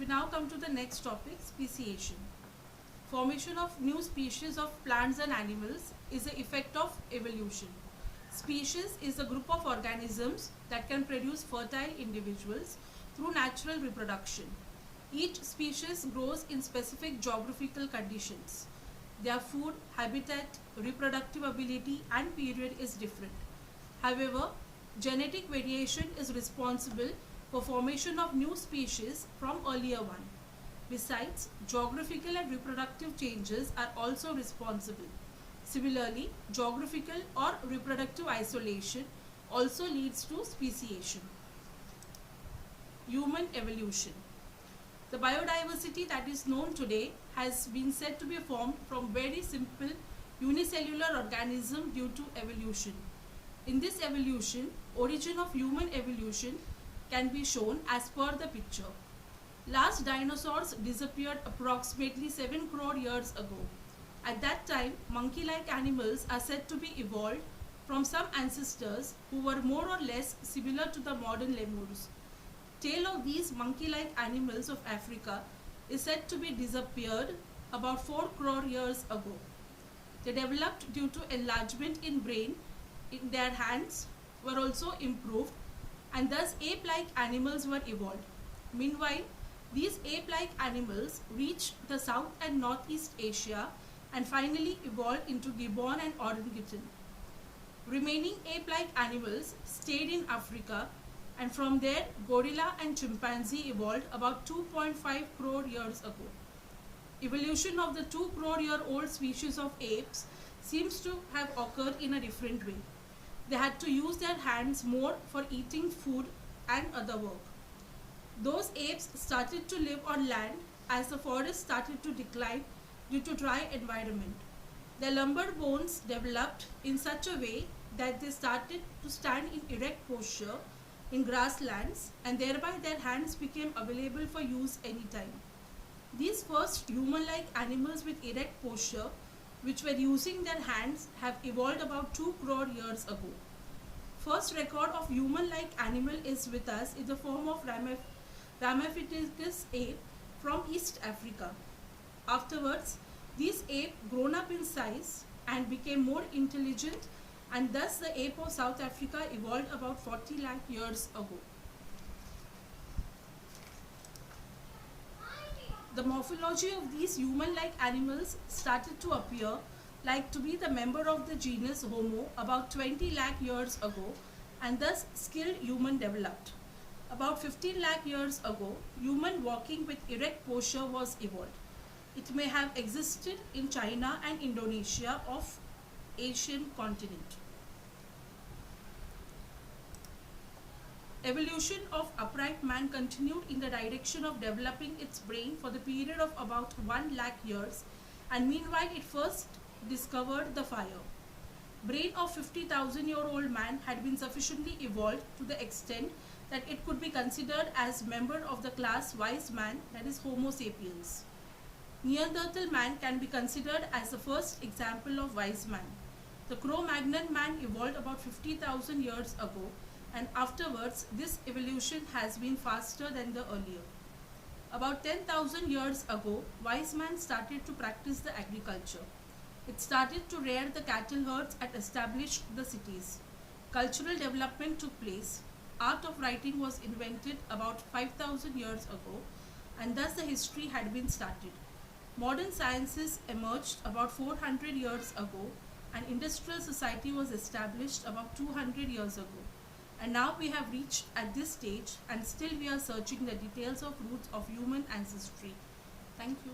We now come to the next topic, speciation. Formation of new species of plants and animals is the effect of evolution. Species is a group of organisms that can produce fertile individuals through natural reproduction. Each species grows in specific geographical conditions. Their food, habitat, reproductive ability and period is different. However, genetic variation is responsible for formation of new species from earlier one. Besides, geographical and reproductive changes are also responsible. Similarly, geographical or reproductive isolation also leads to speciation. Human evolution. The biodiversity that is known today has been said to be formed from very simple unicellular organism due to evolution. In this evolution, origin of human evolution can be shown as per the picture. Last dinosaurs disappeared approximately 7 crore years ago. At that time, monkey-like animals are said to be evolved from some ancestors who were more or less similar to the modern lemurs. Tail of these monkey-like animals of Africa is said to be disappeared about 4 crore years ago. They developed due to enlargement in brain in their hands were also improved, and thus ape-like animals were evolved. Meanwhile, these ape-like animals reached the South and Northeast Asia and finally evolved into gibbon and orangutan. Remaining ape-like animals stayed in Africa, and from there gorilla and chimpanzee evolved about 2.5 crore years ago. Evolution of the 2 crore year old species of apes seems to have occurred in a different way. They had to use their hands more for eating food and other work. Those apes started to live on land as the forest started to decline due to dry environment. Their lumbar bones developed in such a way that they started to stand in erect posture in grasslands, and thereby their hands became available for use anytime. These first human-like animals with erect posture, which were using their hands, have evolved about 2 crore years ago. First record of human-like animal is with us in the form of Ramapithecus ape from East Africa. Afterwards, these ape grown up in size and became more intelligent, and thus the ape of South Africa evolved about 40 lakh years ago. The morphology of these human-like animals started to appear like to be the member of the genus Homo about 20 lakh years ago, and thus skilled human developed. About 15 lakh years ago, human walking with erect posture was evolved. It may have existed in China and Indonesia of Asian continent. Evolution of upright man continued in the direction of developing its brain for the period of about 1 lakh years, and meanwhile it first discovered the fire. Brain of 50,000-year-old man had been sufficiently evolved to the extent that it could be considered as member of the class wise man, that is Homo sapiens. Neanderthal man can be considered as the first example of wise man. The Cro-Magnon man evolved about 50,000 years ago, and afterwards this evolution has been faster than the earlier. About 10,000 years ago, wise man started to practice the agriculture. It started to rear the cattle herds and establish the cities. Cultural development took place. Art of writing was invented about 5,000 years ago, and thus the history had been started. Modern sciences emerged about 400 years ago, and industrial society was established about 200 years ago. And now we have reached at this stage, and still we are searching the details of roots of human ancestry. Thank you.